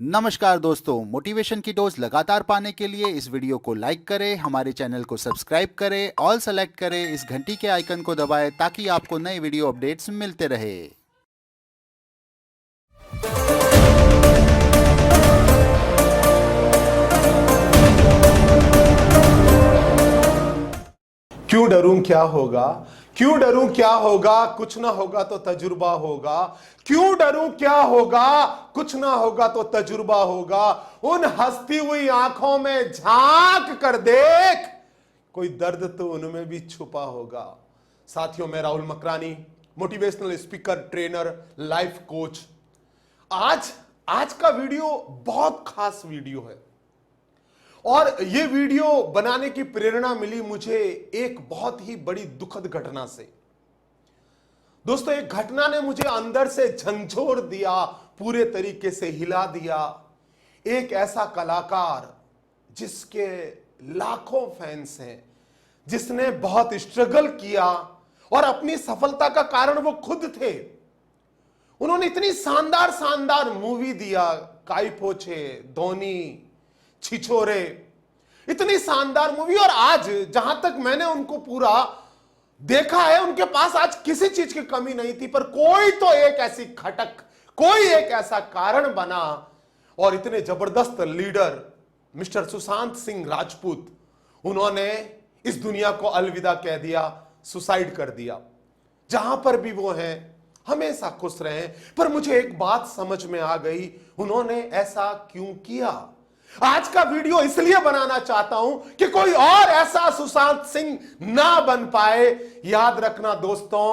नमस्कार दोस्तों, मोटिवेशन की डोज लगातार पाने के लिए इस वीडियो को लाइक करें, हमारे चैनल को सब्सक्राइब करें, ऑल सेलेक्ट करें, इस घंटी के आइकन को दबाएं ताकि आपको नए वीडियो अपडेट्स मिलते रहे। क्यों डरूं क्या होगा, क्यों डरूं क्या होगा, कुछ ना होगा तो तजुर्बा होगा। क्यों डरूं क्या होगा, कुछ ना होगा तो तजुर्बा होगा। उन हंसती हुई आंखों में झांक कर देख, कोई दर्द तो उनमें भी छुपा होगा। साथियों, मैं Rahul Makrani, motivational speaker, trainer, life coach. आज आज का वीडियो बहुत खास वीडियो है और यह वीडियो बनाने की प्रेरणा मिली मुझे एक बहुत ही बड़ी दुखद घटना से। दोस्तों, एक घटना ने मुझे अंदर से झंझोर दिया, पूरे तरीके से हिला दिया। एक ऐसा कलाकार जिसके लाखों फैंस हैं, जिसने बहुत स्ट्रगल किया और अपनी सफलता का कारण वो खुद थे। उन्होंने इतनी शानदार शानदार मूवी दिया, काई पोछे, धोनी, छिछोरे, इतनी शानदार मूवी। और आज जहां तक मैंने उनको पूरा देखा है, उनके पास आज किसी चीज की कमी नहीं थी, पर कोई तो एक ऐसी खटक, कोई एक ऐसा कारण बना और इतने जबरदस्त लीडर मिस्टर सुशांत सिंह राजपूत, उन्होंने इस दुनिया को अलविदा कह दिया, सुसाइड कर दिया। जहां पर भी वो हैं हमेशा खुश रहे। पर मुझे एक बात समझ में आ गई, उन्होंने ऐसा क्यों किया। आज का वीडियो इसलिए बनाना चाहता हूं कि कोई और ऐसा सुशांत सिंह ना बन पाए। याद रखना दोस्तों,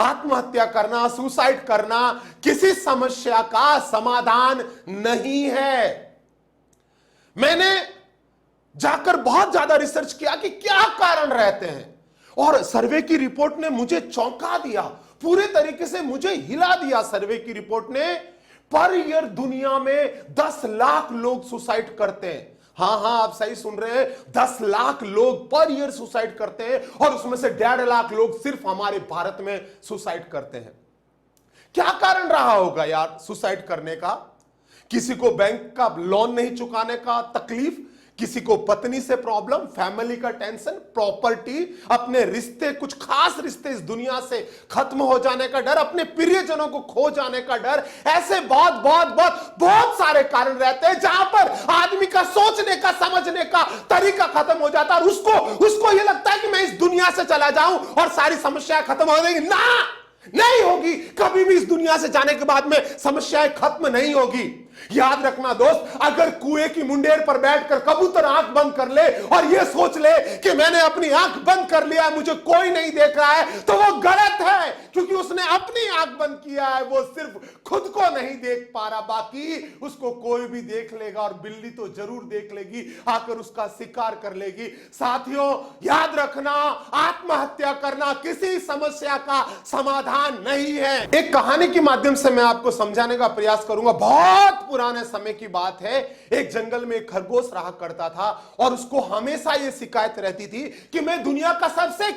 आत्महत्या करना, सुसाइड करना किसी समस्या का समाधान नहीं है। मैंने जाकर बहुत ज्यादा रिसर्च किया कि क्या कारण रहते हैं, और सर्वे की रिपोर्ट ने मुझे चौंका दिया, पूरे तरीके से मुझे हिला दिया। सर्वे की रिपोर्ट ने पर ईयर दुनिया में 10 लाख लोग सुसाइड करते हैं। हां, आप सही सुन रहे हैं, 10 लाख लोग पर ईयर सुसाइड करते हैं, और उसमें से 1.5 लाख लोग सिर्फ हमारे भारत में सुसाइड करते हैं। क्या कारण रहा होगा यार सुसाइड करने का? किसी को बैंक का लोन नहीं चुकाने का तकलीफ, किसी को पत्नी से प्रॉब्लम, फैमिली का टेंशन, प्रॉपर्टी, अपने रिश्ते, कुछ खास रिश्ते इस दुनिया से खत्म हो जाने का डर, अपने प्रियजनों को खो जाने का डर। ऐसे बहुत बहुत बहुत बहुत सारे कारण रहते हैं जहां पर आदमी का सोचने का, समझने का तरीका खत्म हो जाता है और उसको यह लगता है कि मैं इस दुनिया से चला जाऊं और सारी समस्याएं खत्म हो जाएंगी। ना, नहीं होगी। कभी भी इस दुनिया से जाने के बाद में समस्याएं खत्म नहीं होगी। याद रखना दोस्त, अगर कुएं की मुंडेर पर बैठकर कबूतर आंख बंद कर ले और यह सोच ले कि मैंने अपनी आंख बंद कर लिया, मुझे कोई नहीं देख रहा है, तो वो गलत है, क्योंकि उसने अपनी आंख बंद किया है। वो सिर्फ खुद को नहीं देख पा रहा, बाकी उसको कोई भी देख लेगा, और बिल्ली तो जरूर देख लेगी, आकर उसका शिकार कर लेगी। साथियों, याद रखना, आत्महत्या करना किसी समस्या का समाधान नहीं है। एक कहानी के माध्यम से मैं आपको समझाने का प्रयास करूंगा। बहुत पुराने समय की बात है। एक जंगल में एक खरगोश रहा करता था, और उसको हमेशा यह शिकायत रहती थी कि मैं दुनिया का सबसे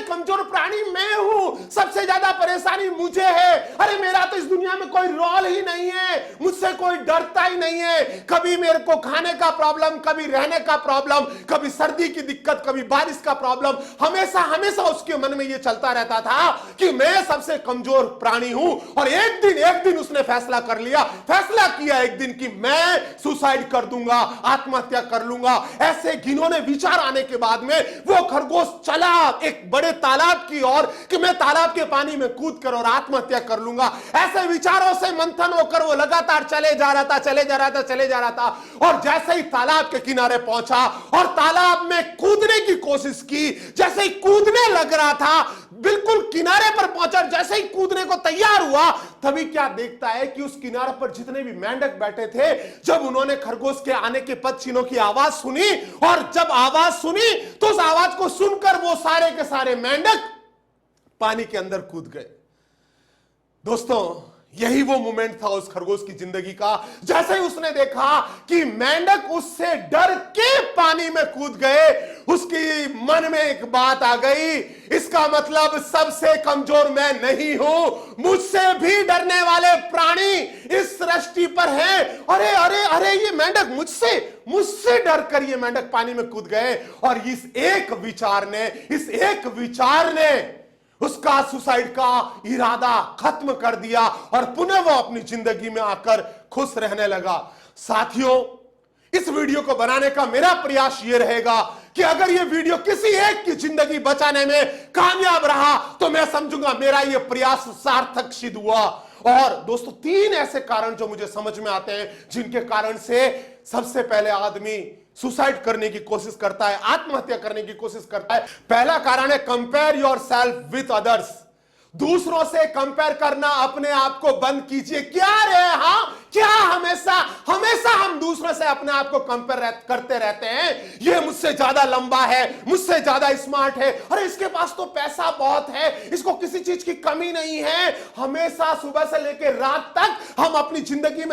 कमजोर प्राणी मैं हूं, सबसे ज्यादा परेशानी मुझे है। अरे मेरा तो इस दुनिया में कोई रोल ही नहीं है, मुझसे कोई डरता ही नहीं है। कभी मेरे को खाने का प्रॉब्लम, कभी रहने का प्रॉब्लम, कभी सर्दी की दिक्कत, कभी बारिश का प्रॉब्लम। हमेशा हमेशा उसके मन में यह चलता रहता था कि मैं सबसे कमजोर प्राणी हूं। और एक दिन उसने फैसला कर लिया, फैसला किया एक दिन कि मैं सुसाइड कर दूंगा, आत्महत्या कर लूंगा। ऐसे घिनौने विचार आने के बाद में वो खरगोश चला एक बड़े तालाब की ओर कि मैं तालाब के पानी में कूद कर और आत्महत्या कर लूंगा। ऐसे विचारों से मंथन होकर वो लगातार चले जा रहा था। और जैसे ही तालाब के किनारे पहुंचा और तालाब में कूदने की कोशिश की, जैसे ही कूदने लग रहा था, बिल्कुल किनारे पर पहुंचा, जैसे ही कूदने को तैयार हुआ, तभी क्या देखता है कि उस किनारे पर जितने भी मेंढक बैठे थे, जब उन्होंने खरगोश के आने के पद चिन्हों की आवाज सुनी, और जब आवाज सुनी तो उस आवाज को सुनकर वो सारे के सारे मेंढक पानी के अंदर कूद गए। दोस्तों, यही वो मोमेंट था उस खरगोश की जिंदगी का। जैसे ही उसने देखा कि मेंढक उससे डर के पानी में कूद गए, उसकी मन में एक बात आ गई, इसका मतलब सबसे कमजोर मैं नहीं हूं, मुझसे भी डरने वाले प्राणी इस सृष्टि पर हैं। अरे अरे अरे, ये मेंढक मुझसे डर कर ये मेंढक पानी में कूद गए। और इस एक विचार ने उसका सुसाइड का इरादा खत्म कर दिया और पुनः वो अपनी जिंदगी में आकर खुश रहने लगा। साथियों, इस वीडियो को बनाने का मेरा प्रयास ये रहेगा कि अगर ये वीडियो किसी एक की जिंदगी बचाने में कामयाब रहा तो मैं समझूंगा मेरा ये प्रयास सार्थक सिद्ध हुआ। और दोस्तों, 3 ऐसे कारण जो मुझे समझ में आते हैं जिनके कारण से सबसे पहले आदमी सुसाइड करने की कोशिश करता है, आत्महत्या करने की कोशिश करता है। पहला कारण है compare your self with others. दूसरों से कंपेयर करना अपने आप को बंद कीजिए। क्या हमेशा हम दूसरों से अपने आप को कंपेयर करते रहते हैं। ये मुझसे ज्यादा लंबा है, मुझसे ज्यादा स्मार्ट है, अरे इसके पास तो पैसा बहुत है, इसको किसी चीज की कमी नहीं है। हमेशा सुबह से लेकर रात तक हम अपनी जिंदगी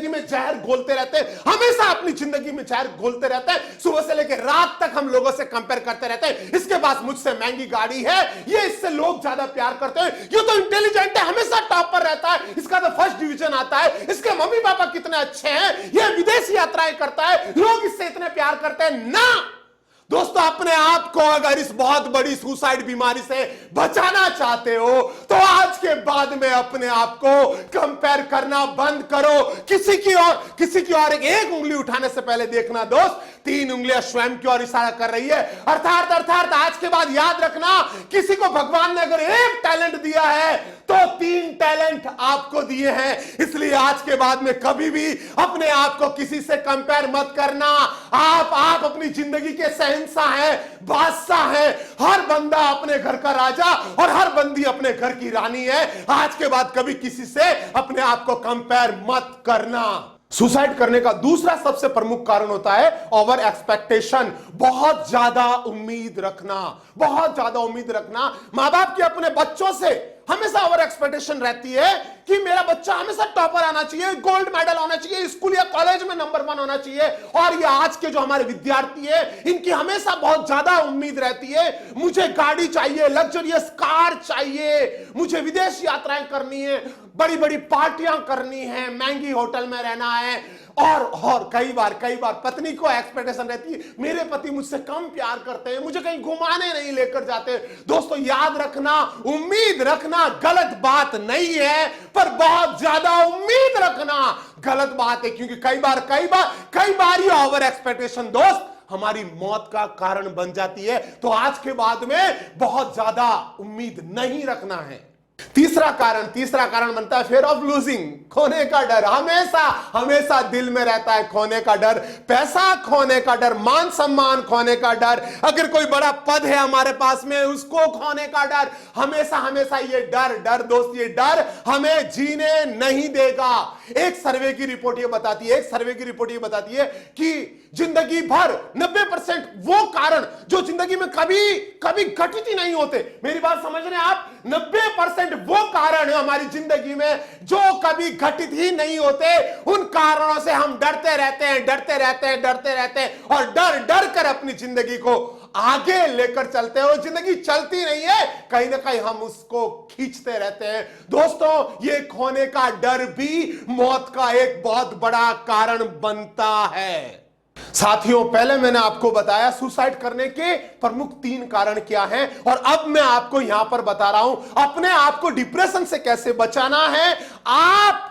में जहर घोलते रहते हैं। हमेशा अपनी जिंदगी में जहर घोलते रहते हैं। सुबह से लेकर रात तक हम लोगों से कंपेयर करते रहते हैं। इसके पास मुझसे महंगी गाड़ी है, ये इससे लोग ज्यादा प्यार करते हैं, ये तो इंटेलिजेंट है, हमेशा टॉप पर रहता है, इसका तो फर्स्ट डिवीजन आता है, इसके मम्मी पापा कितने अच्छे हैं, ये विदेश यात्राएं करता है, लोग इससे इतने प्यार करते हैं ना। दोस्तों, अपने आप को अगर इस बहुत बड़ी सुसाइड बीमारी से बचाना चाहते हो तो आज के बाद में अपने आप को कंपेयर करना बंद करो। किसी की ओर एक उंगली उठाने से पहले देखना दोस्त, 3 उंगलियां स्वयं की ओर इशारा कर रही है। अर्थात आज के बाद याद रखना, किसी को भगवान ने अगर एक टैलेंट दिया है तो 3 टैलेंट आपको दिए हैं। इसलिए आज के बाद में कभी भी अपने आप को किसी से कंपेयर मत करना। आप अपनी जिंदगी के शहंशाह हैं, बादशाह हैं। हर बंदा अपने घर का राजा और हर बंदी अपने घर की रानी है। आज के बाद कभी किसी से अपने आप को कंपेयर मत करना। सुसाइड करने का दूसरा सबसे प्रमुख कारण होता है ओवर एक्सपेक्टेशन। बहुत ज्यादा उम्मीद रखना। मां बाप की अपने बच्चों से हमेशा ओवर एक्सपेक्टेशन रहती है कि मेरा बच्चा हमेशा टॉपर आना चाहिए, गोल्ड मेडल होना चाहिए, स्कूल या कॉलेज में नंबर 1 होना चाहिए। और ये आज के जो हमारे विद्यार्थी है, इनकी हमेशा बहुत ज्यादा उम्मीद रहती है, मुझे गाड़ी चाहिए, लग्जरियस कार चाहिए, मुझे विदेश यात्राएं करनी है, बड़ी बड़ी पार्टियां करनी है, महंगी होटल में रहना है। और कई बार पत्नी को एक्सपेक्टेशन रहती है, मेरे पति मुझसे कम प्यार करते हैं, मुझे कहीं घुमाने नहीं लेकर जाते। दोस्तों, याद रखना, उम्मीद रखना गलत बात नहीं है, पर बहुत ज्यादा उम्मीद रखना गलत बात है। क्योंकि कई बार ये ओवर एक्सपेक्टेशन दोस्त हमारी मौत का कारण बन जाती है। तो आज के बाद में बहुत ज्यादा उम्मीद नहीं रखना है। तीसरा कारण बनता है फेयर ऑफ लूजिंग, खोने का डर। हमेशा दिल में रहता है खोने का डर, पैसा खोने का डर, मान सम्मान खोने का डर, अगर कोई बड़ा पद है हमारे पास में उसको खोने का डर। हमेशा ये डर दोस्त, ये डर हमें जीने नहीं देगा। एक सर्वे की रिपोर्ट ये बताती है कि जिंदगी भर 90% वो कारण जो जिंदगी में कभी घटित ही नहीं होते। मेरी बात समझ रहे हैं आप? 90% वो कारण है हमारी जिंदगी में जो कभी घटित ही नहीं होते। उन कारणों से हम डरते रहते हैं और डर कर अपनी जिंदगी को आगे लेकर चलते हैं। वो जिंदगी चलती नहीं है, कहीं ना कहीं हम उसको खींचते रहते हैं। दोस्तों, ये खोने का डर भी मौत का एक बहुत बड़ा कारण बनता है। साथियों, पहले मैंने आपको बताया सुसाइड करने के प्रमुख 3 कारण क्या हैं, और अब मैं आपको यहां पर बता रहा हूं अपने आप को डिप्रेशन से कैसे बचाना है, आप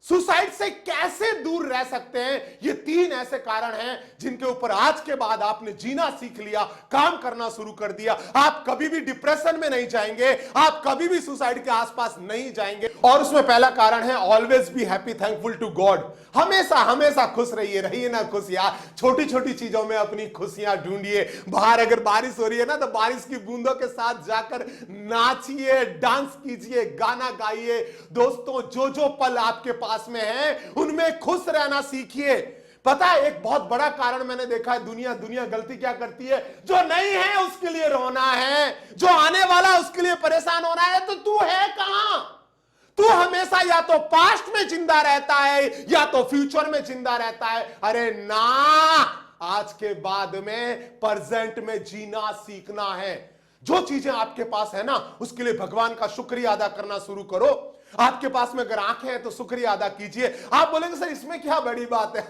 सुसाइड से कैसे दूर रह सकते हैं। ये 3 ऐसे कारण हैं जिनके ऊपर आज के बाद आपने जीना सीख लिया, काम करना शुरू कर दिया, आप कभी भी डिप्रेशन में नहीं जाएंगे, आप कभी भी सुसाइड के आसपास नहीं जाएंगे। और उसमें पहला कारण है always be happy thankful to God. हमेशा खुश रहिए ना खुश यार। छोटी छोटी चीजों में अपनी खुशियां ढूंढिए। बाहर अगर बारिश हो रही है ना, तो बारिश की बूंदों के साथ जाकर नाचिए, डांस कीजिए, गाना गाइए। दोस्तों, जो पल आपके पास में है उनमें खुश रहना सीखिए। पता है, एक बहुत बड़ा कारण मैंने देखा है, दुनिया गलती क्या करती है, जो नहीं है उसके लिए रोना है, जो आने वाला उसके लिए परेशान होना है। तो तू है कहां? तू हमेशा या तो पास्ट में जिंदा रहता है या तो फ्यूचर में जिंदा रहता है। अरे ना, आज के बाद में प्रेजेंट में जीना सीखना है। जो चीजें आपके पास है ना, उसके लिए भगवान का शुक्रिया अदा करना शुरू करो। आपके पास में अगर आंखें हैं तो शुक्रिया अदा कीजिए। आप बोलेंगे सर इसमें क्या बड़ी बात है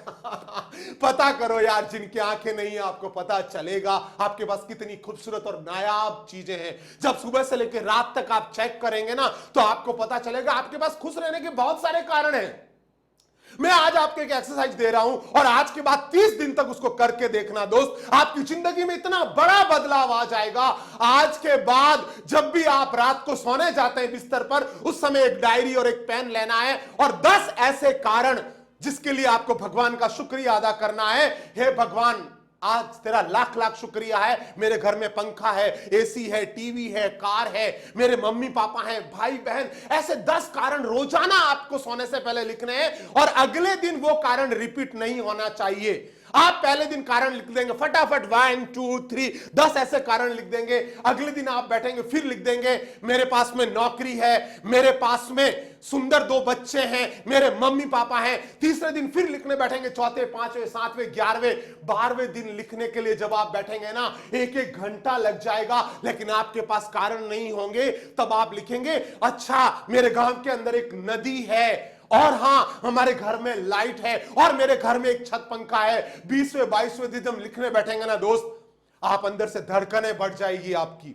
पता करो यार, जिनकी आंखें नहीं है आपको पता चलेगा आपके पास कितनी खूबसूरत और नायाब चीजें हैं। जब सुबह से लेकर रात तक आप चेक करेंगे ना, तो आपको पता चलेगा आपके पास खुश रहने के बहुत सारे कारण हैं। मैं आज आपको एक एक्सरसाइज दे रहा हूं और आज के बाद 30 दिन तक उसको करके देखना दोस्त, आपकी जिंदगी में इतना बड़ा बदलाव आ जाएगा। आज के बाद जब भी आप रात को सोने जाते हैं बिस्तर पर, उस समय एक डायरी और एक पेन लेना है और 10 ऐसे कारण जिसके लिए आपको भगवान का शुक्रिया अदा करना है। हे भगवान, आज तेरा लाख लाख शुक्रिया है, मेरे घर में पंखा है, एसी है, टीवी है, कार है, मेरे मम्मी पापा हैं, भाई बहन। ऐसे 10 कारण रोजाना आपको सोने से पहले लिखने हैं और अगले दिन वो कारण रिपीट नहीं होना चाहिए। आप पहले दिन कारण लिख देंगे फटाफट 1 2 3 10 ऐसे कारण लिख देंगे। अगले दिन आप बैठेंगे फिर लिख देंगे मेरे पास में नौकरी है, मेरे पास में सुंदर 2 बच्चे हैं, मेरे मम्मी पापा हैं। तीसरे दिन फिर लिखने बैठेंगे, चौथे, 5वें, 7वें, 11वें, 12वें दिन लिखने के लिए जब आप बैठेंगे ना, 1-1 घंटा लग जाएगा, लेकिन आपके पास कारण नहीं होंगे। तब आप लिखेंगे, अच्छा मेरे गांव के अंदर एक नदी है, और हां हमारे घर में लाइट है, और मेरे घर में एक छत पंखा है। 20वें 22वें दिन जब लिखने बैठेंगे ना दोस्त, आप अंदर से धड़कनें बढ़ जाएगी आपकी।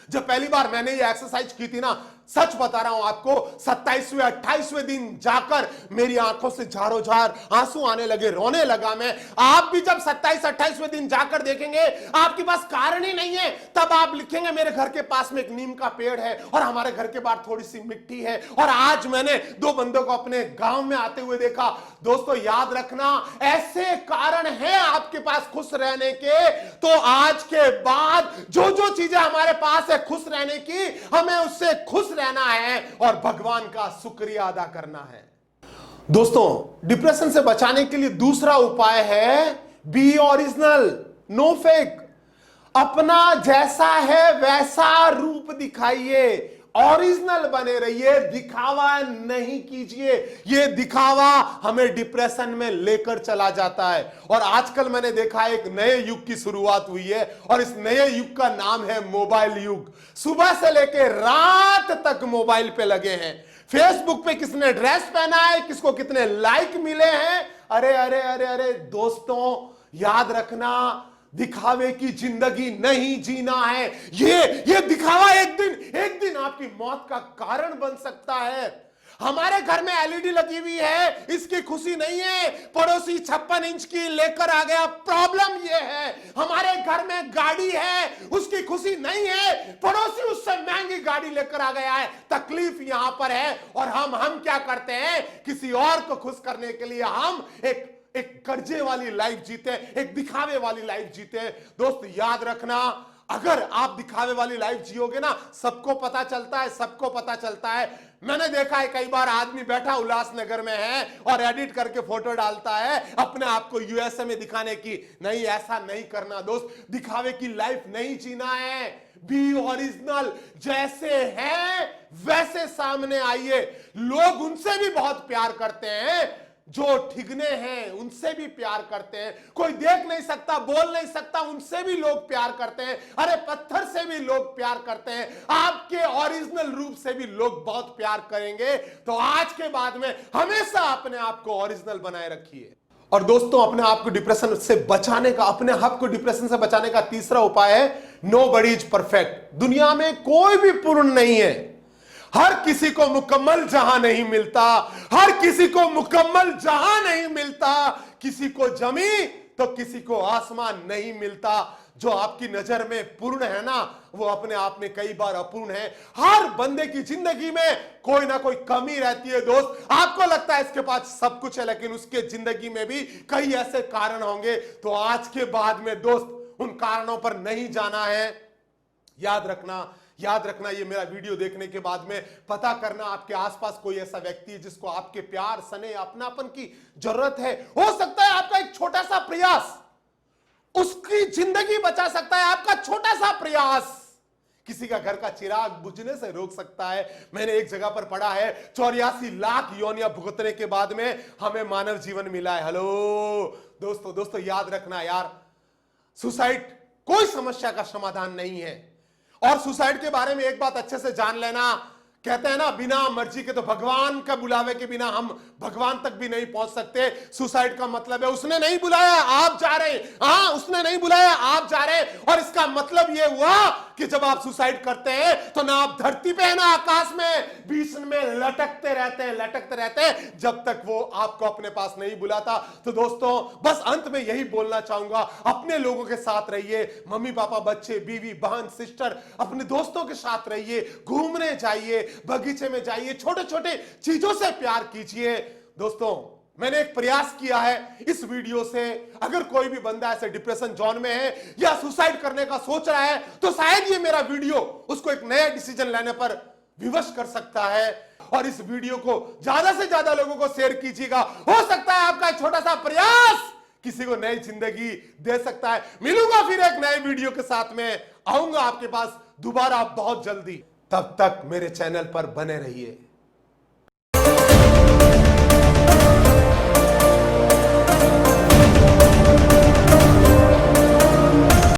जब पहली बार मैंने ये एक्सरसाइज की थी ना, सच बता रहा हूं आपको, 27वें 28वें दिन जाकर मेरी आंखों से झारो झार आंसू आने लगे, रोने लगा मैं। आप भी जब 27 28वें दिन जाकर देखेंगे आपके पास कारण ही नहीं है, तब आप लिखेंगे मेरे घर के पास में एक नीम का पेड़ है और हमारे घर के बाहर थोड़ी सी मिट्टी है, और आज मैंने 2 बंदों को अपने गांव में आते हुए देखा। दोस्तों याद रखना, ऐसे कारण है आपके पास खुश रहने के। तो आज के बाद जो जो चीजें हमारे पास है खुश रहने की, हमें उससे खुश रहना है और भगवान का शुक्रिया अदा करना है। दोस्तों डिप्रेशन से बचाने के लिए दूसरा उपाय है बी ओरिजिनल, नो फेक। अपना जैसा है वैसा रूप दिखाइए, ओरिजिनल बने रहिए, दिखावा नहीं कीजिए। ये दिखावा हमें डिप्रेशन में लेकर चला जाता है। और आजकल मैंने देखा एक नए युग की शुरुआत हुई है, और इस नए युग का नाम है मोबाइल युग। सुबह से लेकर रात तक मोबाइल पे लगे हैं। फेसबुक पे किसने ड्रेस पहना है, किसको कितने लाइक मिले हैं। अरे अरे अरे अरे दोस्तों याद रखना, दिखावे की जिंदगी नहीं जीना है। ये दिखावा एक दिन आपकी मौत का कारण बन सकता है। हमारे घर में एलईडी लगी हुई है, इसकी खुशी नहीं है, पड़ोसी 56 इंच की लेकर आ गया, प्रॉब्लम ये है। हमारे घर में गाड़ी है, उसकी खुशी नहीं है, पड़ोसी उससे महंगी गाड़ी लेकर आ गया है, तकलीफ यहां पर है। और हम क्या करते हैं, किसी और को खुश करने के लिए हम एक कर्जे वाली लाइफ जीते, एक दिखावे वाली लाइफ जीते। दोस्त याद रखना, अगर आप दिखावे वाली लाइफ जियोगे ना, सबको पता चलता है। मैंने देखा है कई बार आदमी बैठा उल्लासनगर में है और एडिट करके फोटो डालता है अपने आप को यूएसए में दिखाने की। नहीं, ऐसा नहीं करना दोस्त, दिखावे की लाइफ नहीं जीना है। बी ओरिजिनल, जैसे है वैसे सामने आइए। लोग उनसे भी बहुत प्यार करते हैं जो ठिगने हैं, उनसे भी प्यार करते हैं। कोई देख नहीं सकता, बोल नहीं सकता, उनसे भी लोग प्यार करते हैं। अरे पत्थर से भी लोग प्यार करते हैं, आपके ओरिजिनल रूप से भी लोग बहुत प्यार करेंगे। तो आज के बाद में हमेशा अपने आप को ओरिजिनल बनाए रखिए। और दोस्तों अपने आप को डिप्रेशन से बचाने का, अपने आप को डिप्रेशन से बचाने का तीसरा उपाय है नोबडी इज परफेक्ट। दुनिया में कोई भी पूर्ण नहीं है। हर किसी को मुकम्मल जहां नहीं मिलता, हर किसी को मुकम्मल जहां नहीं मिलता। किसी को जमी तो किसी को आसमान नहीं मिलता। जो आपकी नजर में पूर्ण है ना, वो अपने आप में कई बार अपूर्ण है। हर बंदे की जिंदगी में कोई ना कोई कमी रहती है दोस्त। आपको लगता है इसके पास सब कुछ है, लेकिन उसके जिंदगी में भी कई ऐसे कारण होंगे। तो आज के बाद में दोस्त उन कारणों पर नहीं जाना है। याद रखना ये मेरा वीडियो देखने के बाद में पता करना आपके आसपास कोई ऐसा व्यक्ति है जिसको आपके प्यार, स्नेह, अपनापन की जरूरत है। हो सकता है आपका एक छोटा सा प्रयास उसकी जिंदगी बचा सकता है। आपका छोटा सा प्रयास किसी का घर का चिराग बुझने से रोक सकता है। मैंने एक जगह पर पढ़ा है 84 लाख योनियां भुगतने के बाद में हमें मानव जीवन मिला है। हेलो दोस्तों याद रखना यार, सुसाइड कोई समस्या का समाधान नहीं है। और सुसाइड के बारे में एक बात अच्छे से जान लेना, कहते हैं ना बिना मर्जी के तो भगवान का बुलावे के बिना हम भगवान तक भी नहीं पहुंच सकते। सुसाइड का मतलब है उसने नहीं बुलाया आप जा रहे हैं, हाँ उसने नहीं बुलाया आप जा रहे हैं। और इसका मतलब यह हुआ कि जब आप सुसाइड करते हैं तो ना आप धरती पे है ना आकाश में, बीच में लटकते रहते हैं जब तक वो आपको अपने पास नहीं बुलाता। तो दोस्तों बस अंत में यही बोलना चाहूंगा, अपने लोगों के साथ रहिए, मम्मी पापा बच्चे बीवी बहन सिस्टर अपने दोस्तों के साथ रहिए, घूमने जाइए, बगीचे में जाइए, छोटे छोटे चीजों से प्यार कीजिए। दोस्तों मैंने एक प्रयास किया है इस वीडियो से, अगर कोई भी बंदा ऐसे डिप्रेशन जोन में है या सुसाइड करने का सोच रहा है तो शायद ये मेरा वीडियो उसको एक नया डिसीजन लेने पर विवश कर सकता है। और इस वीडियो को ज्यादा से ज्यादा लोगों को शेयर कीजिएगा, हो सकता है आपका एक छोटा सा प्रयास किसी को नई जिंदगी दे सकता है। मिलूंगा फिर एक नए वीडियो के साथ में, आऊंगा आपके पास दोबारा बहुत जल्दी। तब तक मेरे चैनल पर बने रहिए।